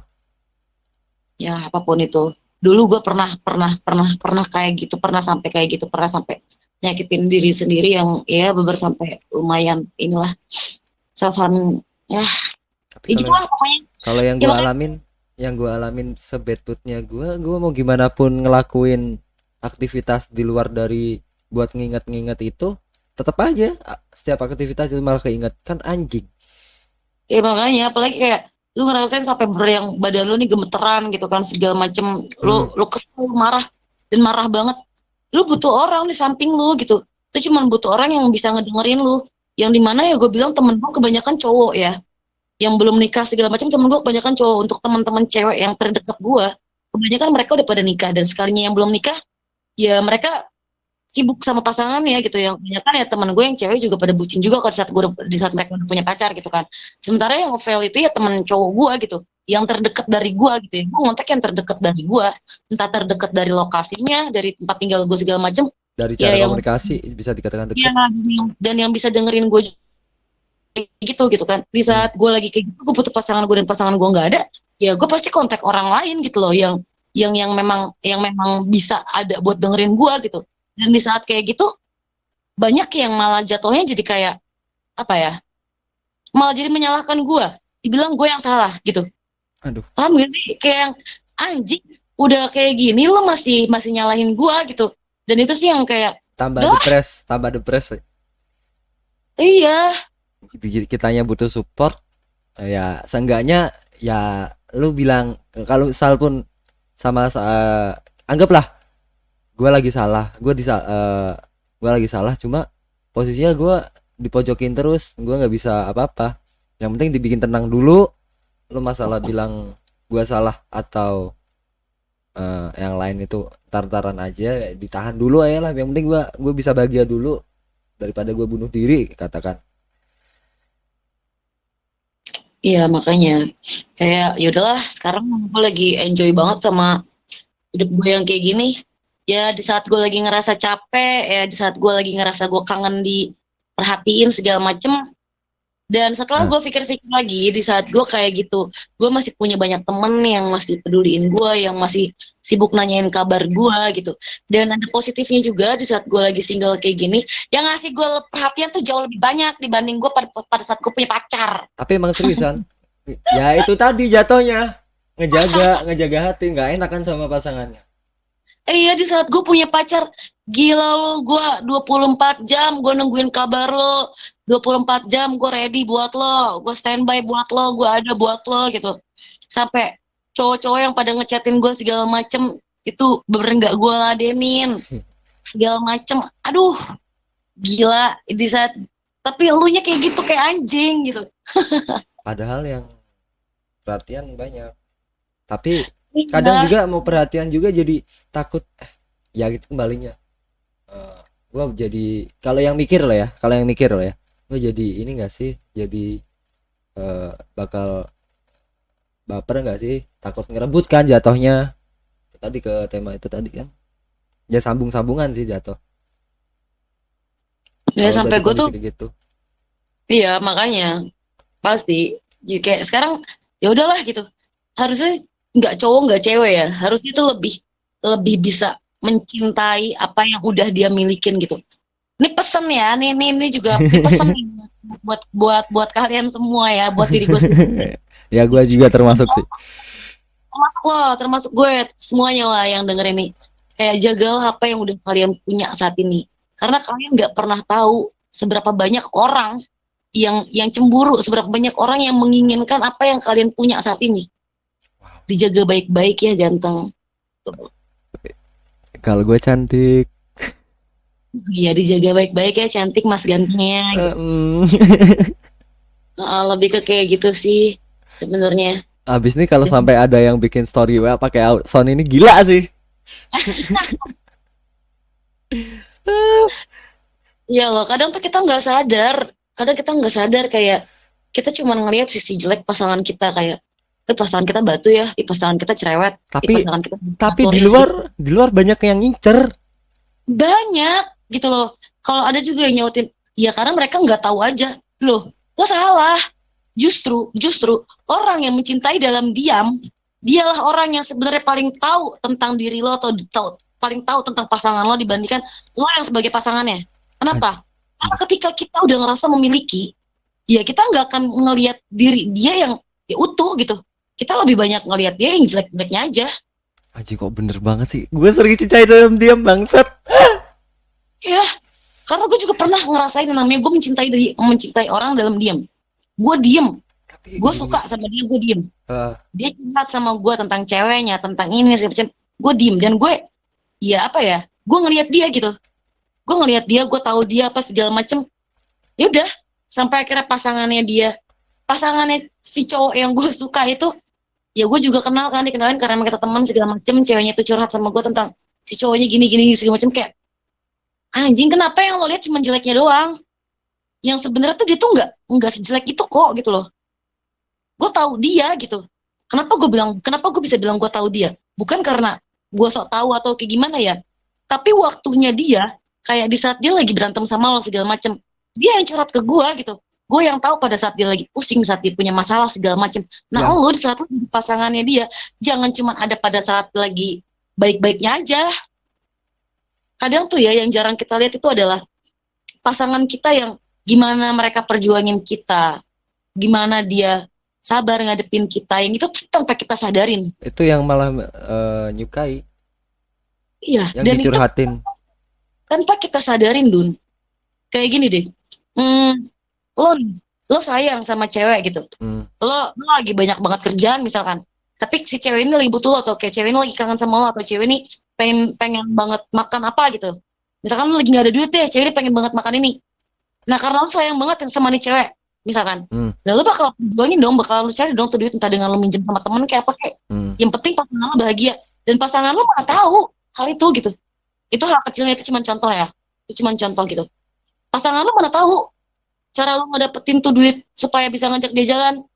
Ya apapun itu. Dulu gue pernah kayak gitu, pernah sampai kayak gitu, pernah sampai nyakitin diri sendiri yang ya beber sampai lumayan inilah self harming. Ya, Tapi ya kalau gitulah pokoknya. kalau Ya makanya yang gue alamin sebetutnya gue mau gimana pun ngelakuin aktivitas di luar dari buat nginget-nginget itu, tetap aja setiap aktivitas itu malah keinget kan anjing. apalagi kayak lu ngerasain sampai yang badan lu nih gemeteran gitu kan segala macem, Hmm. lu kesel, lu marah dan marah banget. Lu butuh orang di samping lu gitu. Lu cuma butuh orang yang bisa ngedengerin lu. Yang dimana ya gue bilang temen gue kebanyakan cowok ya. Yang belum nikah segala macam temen gue kebanyakan cowok. Untuk teman-teman cewek yang terdekat gue, kebanyakan mereka udah pada nikah. Dan sekalinya yang belum nikah, ya mereka sibuk sama pasangannya gitu. Yang kebanyakan ya teman gue yang cewek juga pada bucin juga kan di saat mereka udah punya pacar gitu kan. Sementara yang fail itu ya teman cowok gue gitu, yang terdekat dari gue gitu ya. Gue ngontek yang terdekat dari gue, entah terdekat dari lokasinya, dari tempat tinggal gue segala macam. Dari Ya cara yang komunikasi bisa dikatakan ya, deket. dan yang bisa dengerin gue gitu kan. Di Hmm. saat gue lagi kayak gitu, gue butuh pasangan gue dan pasangan gue nggak ada, ya gue pasti kontak orang lain gitu loh, yang memang bisa ada buat dengerin gue gitu. Dan di saat kayak gitu banyak yang malah jatuhnya jadi kayak apa ya, malah jadi menyalahkan gue, dibilang gue yang salah gitu. Aduh, Paham gak sih, kayak yang anjing, udah kayak gini lo masih masih nyalahin gue gitu. Dan itu sih yang kayak udah, tambah depres. iya, Kitanya butuh support, ya seenggaknya ya lu bilang kalau misal pun anggaplah gue lagi salah, gue lagi salah cuma posisinya gue dipojokin terus, gue nggak bisa apa-apa. Yang penting dibikin tenang dulu. Lu masalah bilang gue salah atau yang lain itu tar-taran aja, ditahan dulu aja lah. Yang penting gue bisa bahagia dulu daripada gue bunuh diri katakan. iya makanya kayak ya udahlah, sekarang gue lagi enjoy banget sama hidup gue yang kayak gini. Ya di saat gue lagi ngerasa capek, ya di saat gue lagi ngerasa gue kangen diperhatiin segala macem. Dan setelah Nah, gue pikir-pikir lagi, di saat gue kayak gitu, gue masih punya banyak temen yang masih peduliin gue, yang masih sibuk nanyain kabar gue gitu. Dan ada positifnya juga di saat gue lagi single kayak gini, yang ngasih gue perhatian tuh jauh lebih banyak dibanding gue pada saat gue punya pacar. tapi emang seriusan ya itu tadi jatuhnya ngejaga hati, nggak enak kan sama pasangannya. Iya di saat gue punya pacar, gila lo, gue 24 jam gue nungguin kabar lo, 24 jam gue ready buat lo, gue standby buat lo, gue ada buat lo gitu. Sampai cowok-cowok yang pada ngechatin gue segala macem, itu bener nggak gue ladenin, segala macem. Aduh, gila di saat, tapi elunya kayak gitu, kayak anjing gitu. Padahal yang perhatian banyak, tapi kadang Iya, juga mau perhatian juga jadi takut, ya gitu kembalinya. Eh, gua jadi kalau yang mikir loh ya, gua jadi ini nggak sih, jadi bakal baper nggak sih, takut ngerebut kan jatuhnya. Tadi ke tema itu tadi kan, ya sambung-sambungan sih jatuh ya kalau udah sampai di gue kondisi tuh, kayak gitu. iya makanya pasti ya kayak sekarang ya udahlah gitu, harusnya nggak cowok nggak cewek ya, harusnya itu lebih lebih bisa mencintai apa yang udah dia milikin gitu. Ini pesen ya, ini juga ini pesen nih buat kalian semua ya, buat diri gue sendiri, Ya gua juga termasuk sih. termasuk lo, termasuk gue, semuanya lah yang denger ini, kayak jagalah apa yang udah kalian punya saat ini, karena kalian nggak pernah tahu seberapa banyak orang yang cemburu, seberapa banyak orang yang menginginkan apa yang kalian punya saat ini. Dijaga baik-baik ya ganteng. Kalau gue cantik. Iya dijaga baik-baik ya cantik mas gantengnya gitu. Lebih ke kayak gitu sih sebenarnya. Abis nih kalau Dan sampai ada yang bikin story WA pakai sound ini gila sih. ya loh, kadang tuh kita nggak sadar, kadang kita nggak sadar kayak kita cuma ngelihat sisi jelek pasangan kita, kayak pasangan kita batu ya, pasangan kita cerewet, Tapi pasangan kita tapi atur ya segala. di luar banyak yang ngincer. Banyak gitu loh. Kalau ada juga yang nyautin, ya karena mereka nggak tahu aja. Loh, lo salah. Justru orang yang mencintai dalam diam, dialah orang yang sebenarnya paling tahu tentang diri lo atau paling tahu tentang pasangan lo dibandingkan lo yang sebagai pasangannya. Anjir. Kenapa? Karena ketika kita udah ngerasa memiliki, ya kita nggak akan ngelihat diri dia yang ya utuh gitu. Kita lebih banyak ngelihat dia yang jelek-jeleknya aja. Anjir, kok bener banget sih. Gue sering cintai dalam diam bangsat. Ya, karena gue juga pernah ngerasain yang namanya gue mencintai orang dalam diam. Gue diem, Tapi gue gini suka sih. sama dia, gue diem. Eh, Dia curhat sama gue tentang ceweknya, tentang ini sih macam. Gue diem dan gue, ya apa ya? Gue ngelihat dia gitu. Gue ngelihat dia, gue tahu dia apa segala macem. Ya udah, sampai akhirnya pasangannya si cowok yang gue suka itu, ya gue juga kenal kan, dikenalin karena kita teman segala macem. Ceweknya itu curhat sama gue tentang si cowoknya gini-gini segala macem, kayak anjing, kenapa yang lo lihat cuma jeleknya doang? Yang sebenarnya tuh dia tuh nggak sejelek itu kok gitu loh. Gue tahu dia gitu. Kenapa gue bisa bilang gue tahu dia? Bukan karena gue sok tahu atau kayak gimana ya. Tapi waktunya dia, kayak di saat dia lagi berantem sama lo segala macem, dia yang curhat ke gue gitu. Gue yang tahu pada saat dia lagi pusing, saat dia punya masalah segala macem. Nah yang lo di saat lo jadi pasangannya dia, jangan cuma ada pada saat lagi baik-baiknya aja. Kadang tuh ya yang jarang kita lihat itu adalah pasangan kita yang gimana mereka perjuangin kita, gimana dia sabar ngadepin kita, yang itu tanpa kita sadarin. itu yang malah nyukai, Iya, yang dan itu dicurhatin. tanpa kita sadarin, Dun. Kayak gini deh, hmm, lo lo sayang sama cewek gitu, Hmm. lo lagi banyak banget kerjaan misalkan, tapi si cewek ini lagi butuh lo, atau kayak cewek ini lagi kangen sama lo, atau cewek ini pengen pengen banget makan apa gitu, misalkan lo lagi nggak ada duit deh, cewek ini pengen banget makan ini. Nah karena lo sayang banget sama nih cewek misalkan, Hmm. nah lo bakal perjuangin dong, bakal lo cari dong tuh duit, entah dengan lo minjem sama temen kayak apa kayak, Hmm. yang penting pasangan lo bahagia. Dan pasangan lo mana tahu hal itu gitu. Itu hal kecilnya, itu cuma contoh ya, itu cuma contoh gitu. Pasangan lo mana tahu cara lo ngedapetin tuh duit supaya bisa ngajak dia jalan,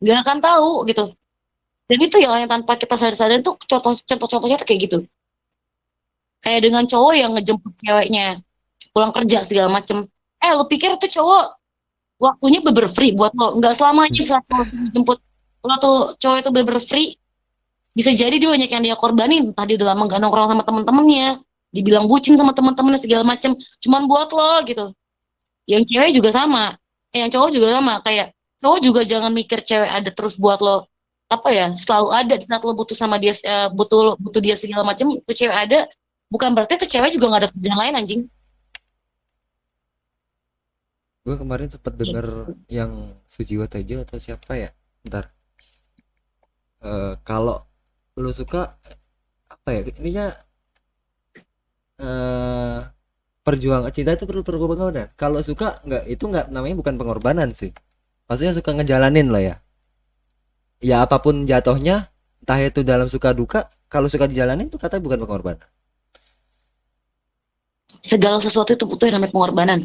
nggak akan tahu gitu. Dan itu yang tanpa kita sadar-sadar tuh contoh-contohnya tuh kayak gitu. Kayak dengan cowok yang ngejemput ceweknya pulang kerja segala macem, lo pikir tuh cowok waktunya beber free buat lo? Nggak selamanya bisa cowok itu dijemput lo tuh, cowok itu beber free. Bisa jadi dia banyak yang dia korbanin, entah dia udah lama gak nongkrong sama temen-temennya, dibilang bucin sama teman-temannya segala macem, cuman buat lo gitu. Yang cewek juga sama, yang cowok juga sama, kayak cowok juga jangan mikir cewek ada terus buat lo, apa ya, selalu ada di saat lo butuh sama dia, butuh butuh dia segala macem, tuh cewek ada, bukan berarti tuh cewek juga nggak ada kerjaan lain anjing. Gue kemarin sempet denger yang Sujiwo Tejo atau siapa ya, ntar kalau lu suka apa ya ininya, eh perjuangan cinta itu perlu pengorbanan. Kalau suka nggak, itu nggak namanya, bukan pengorbanan sih, maksudnya suka ngejalanin lah ya. Ya apapun jatuhnya, entah itu dalam suka duka, kalau suka dijalanin itu katanya bukan pengorbanan. Segala sesuatu itu butuh yang namanya pengorbanan.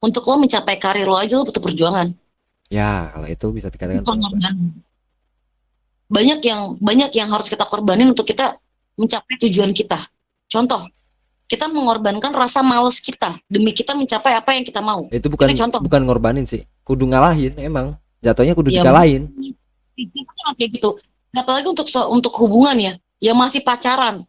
Untuk lo mencapai karir lo aja lo butuh perjuangan. Ya kalau itu bisa dikatakan pengorbanan. Pengorbanan. Banyak yang harus kita korbanin untuk kita mencapai tujuan kita. Contoh, kita mengorbankan rasa males kita demi kita mencapai apa yang kita mau. Itu Itu bukan contoh. bukan ngorbanin sih, kudu ngalahin, emang jatuhnya kudu Ya, dikalahin. itu kayak gitu. Apalagi untuk hubungan ya, yang masih pacaran.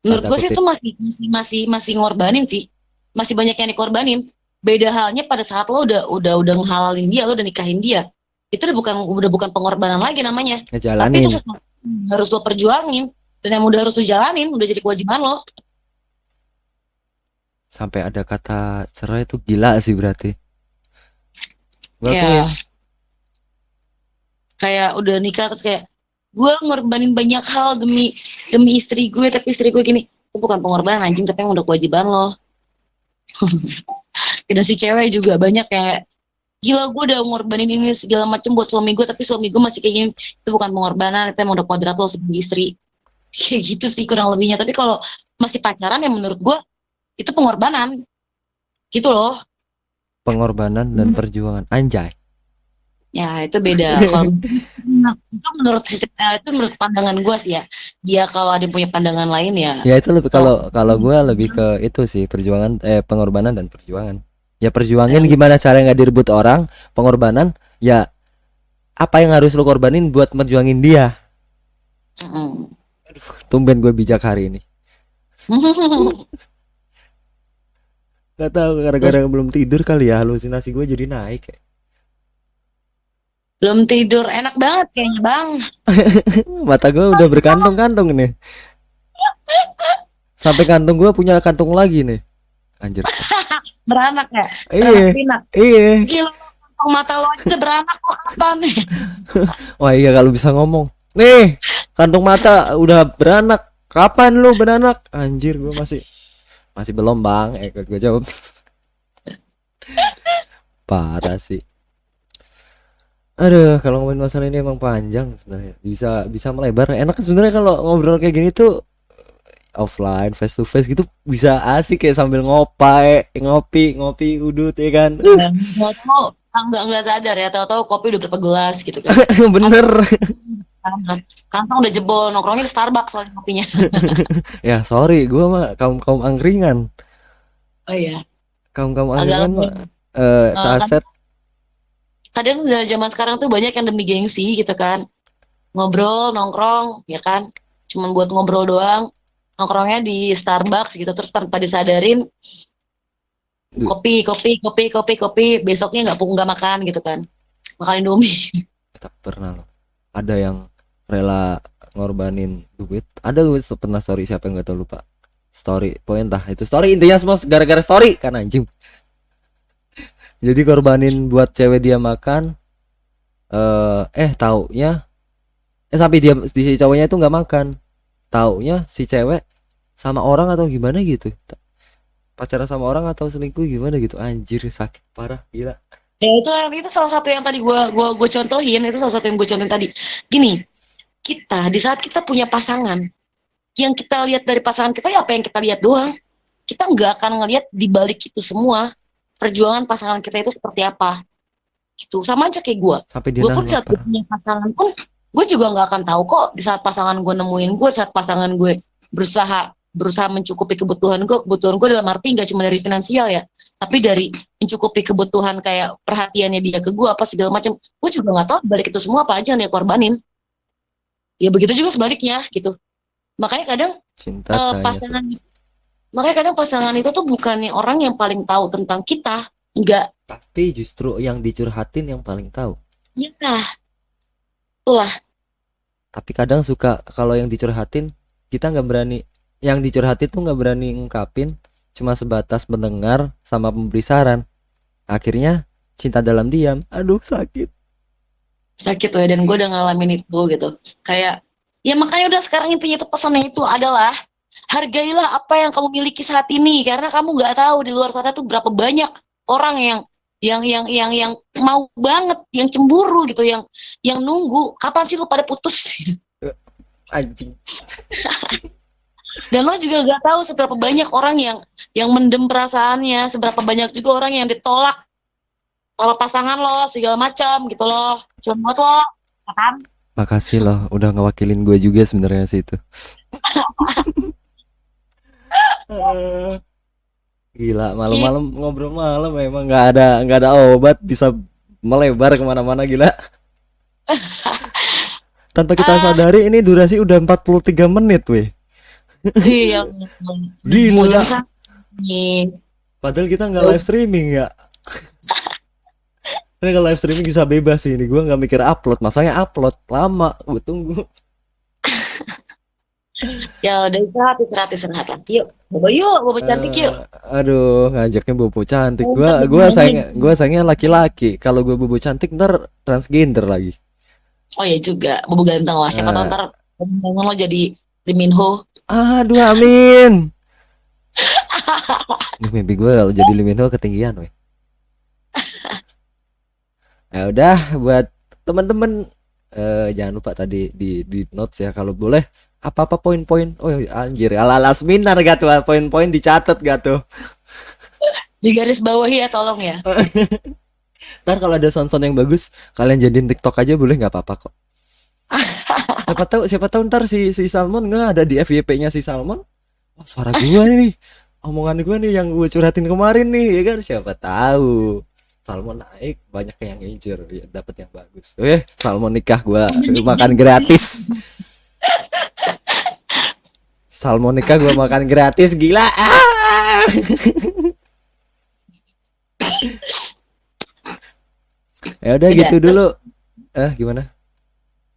Menurut Tanda gue sih kutip. itu masih ngorbanin sih. Masih banyak yang dikorbanin. Beda halnya pada saat lo udah ngehalalin dia, lo udah nikahin dia. Itu udah bukan pengorbanan lagi namanya. Tapi itu Ngejalanin. sesuatu yang harus lo perjuangin, dan yang udah harus lo jalanin, udah jadi kewajiban lo. Sampai ada kata cerai itu gila sih berarti. Gue akuin. Ya, kayak udah nikah terus kayak gue ngorbanin banyak hal demi demi istri gue, tapi istri gue gini. Itu bukan pengorbanan anjing, tapi yang udah kewajiban lo. Dan si cewek juga banyak kayak, gila gue udah ngorbanin ini segala macem buat suami gue, tapi suami gue masih kayak gini. Itu bukan pengorbanan, itu emang udah kodrat lo sebagai istri. Kayak gitu sih kurang lebihnya. Tapi kalau masih pacaran ya menurut gue itu pengorbanan gitu loh. Pengorbanan dan perjuangan, anjay. Ya itu beda. Kalau itu menurut pandangan gue sih ya. Dia kalau ada yang punya pandangan lain ya, Ya itu lebih, so. kalau kalau gue lebih ke itu sih, perjuangan, pengorbanan dan perjuangan. Ya perjuangin eh, gimana cara nggak direbut orang, pengorbanan ya apa yang harus lo korbanin buat merjuangin dia. Mm-mm. Tumben gue bijak hari ini. Gak tahu Terus gara-gara belum tidur kali ya, halusinasi gue jadi naik. belum tidur, enak banget kayaknya bang. Mata gue udah berkantung-kantung nih. Sampai kantung gue punya kantung lagi nih. Anjir. Beranak ya, beranak Iya. pinak. Iya. Gila, kantong mata lo aja beranak kok apa nih? Wah iya kalau bisa ngomong. Nih, kantung mata udah beranak. Kapan lu beranak? Anjir, gue masih belum, Bang. Gue jawab. Parah sih. Aduh, kalau ngomongin masalah ini emang panjang sebenarnya. Bisa bisa melebar. Enak sebenarnya kalau ngobrol kayak gini tuh offline, face to face gitu bisa asik kayak sambil ngopi, ngopi udut ya kan. Nggak tahu, nggak sadar ya, tahu-tahu kopi udah berapa gelas gitu kan. Bener. Kantong udah jebol, nongkrongnya di Starbucks soalnya kopinya. Ya, sorry, gua mah kaum-kaum angkringan. Oh iya, Kaum-kaum agak angkringan lebih. mah Kan saset. kadang zaman sekarang tuh banyak yang demi gengsi gitu kan, ngobrol, nongkrong, ya kan, cuman buat ngobrol doang, nongkrongnya di Starbucks gitu, terus tanpa disadarin Duh, kopi, kopi, kopi, kopi, kopi, besoknya nggak makan gitu kan, makan Indomie. tak pernah loh. Ada yang rela ngorbanin duit. Ada gue pernah story siapa yang gak tau lupa. Story, poin entah itu story intinya semua gara-gara story kan anjing. Jadi korbanin buat cewek dia makan. Taunya sampai dia si cowoknya itu nggak makan. Taunya si cewek sama orang atau gimana gitu. Pacaran sama orang atau selingkuh gimana gitu. Anjir sakit parah gila. Ya itu salah satu yang tadi gua contohin, itu salah satu yang gue contohin tadi. Gini, kita di saat kita punya pasangan, yang kita lihat dari pasangan kita ya apa yang kita lihat doang. Kita nggak akan ngelihat di balik itu semua perjuangan pasangan kita itu seperti apa. Gitu. Sama aja kayak gue. Sampai dia Gue pun nahan saat gue lapar. punya pasangan pun, gue juga nggak akan tahu kok di saat pasangan gue nemuin gue, saat pasangan gue berusaha berusaha mencukupi kebutuhan gue dalam arti nggak cuma dari finansial ya, tapi dari mencukupi kebutuhan kayak perhatiannya dia ke gue apa segala macam. Gue juga nggak tahu balik itu semua apa aja yang dia korbanin. Ya begitu juga sebaliknya gitu. Makanya kadang Cinta eh, tanya pasangan makanya kadang pasangan itu tuh bukannya orang yang paling tahu tentang kita, enggak. tapi justru yang dicurhatin yang paling tahu. Ya, itulah. Tapi kadang suka kalau yang dicurhatin kita nggak berani, yang dicurhatin tuh nggak berani ngungkapin, cuma sebatas mendengar sama memberi saran. Akhirnya cinta dalam diam. Aduh sakit. Sakit ya, dan gue udah ngalamin itu gitu. Kayak ya makanya udah sekarang intinya itu pesannya itu adalah hargailah apa yang kamu miliki saat ini, karena kamu nggak tahu di luar sana tuh berapa banyak orang yang mau banget, yang cemburu gitu, yang nunggu kapan sih lu pada putus. Anjing. Dan lo juga nggak tahu seberapa banyak orang yang mendem perasaannya, seberapa banyak juga orang yang ditolak sama pasangan lo segala macam gitu loh, cuma buat lo, ya kan. Makasih loh udah ngewakilin gue juga sebenarnya sih itu. Gila Gitu. malam-malam ngobrol malam memang nggak ada obat bisa melebar kemana-mana gila. Tanpa kita Ah, sadari ini durasi udah 43 menit weh. iya, mau jam Gila. satu nih. Padahal kita nggak Ya live streaming ya. Ini kalau live streaming bisa bebas sih ini. Gue nggak mikir upload. Masalahnya upload lama. Gue tunggu. ya udah istirahat lah. Yuk, bobo cantik yuk. Aduh, ngajaknya bobo cantik. Ntar Gue sayangnya laki-laki. Kalau gue bobo cantik ntar transgender lagi. oh ya juga, bobo ganteng lah. Siapa tahu Eh, ntar bangun lo jadi Lee Min Ho. aduh, amin. Duh, mimpi gue kalau jadi Lee Min Ho ketinggian, weh. Ya udah, buat teman-teman jangan lupa tadi di notes ya kalau boleh apa-apa poin-poin. Oh anjir, ala-ala seminar gak tuh poin-poin dicatat gak tuh. Di garis bawahi ya tolong ya. Ntar kalau ada sound-sound yang bagus, kalian jadiin TikTok aja boleh nggak apa-apa kok. Siapa tahu ntar si Salmon nggak ada di FYP-nya si Salmon. Oh, suara gua nih, omongan gua nih yang gue curhatin kemarin nih, ya kan? Siapa tahu. salmon naik banyak yang ngejar ya, dapat yang bagus. Oke, salmon nikah gua makan gratis. Salmon nikah gua makan gratis, gila. Ya udah Udah, gitu terus dulu. Gimana?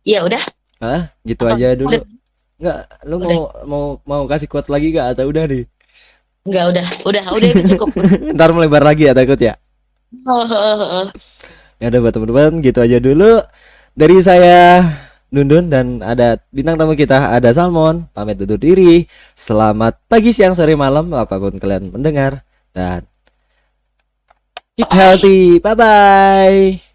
ya udah. Gitu Apa? aja dulu. Udah, Enggak, lu udah. mau kasih quote lagi gak atau udah nih? Enggak, udah itu cukup. Ntar melebar lagi ya takut ya. Ya udah buat teman-teman gitu aja dulu dari saya Dundun dan ada bintang tamu kita ada Salmon pamit undur diri. Selamat pagi, siang, sore, malam apapun kalian mendengar dan keep healthy. Bye bye.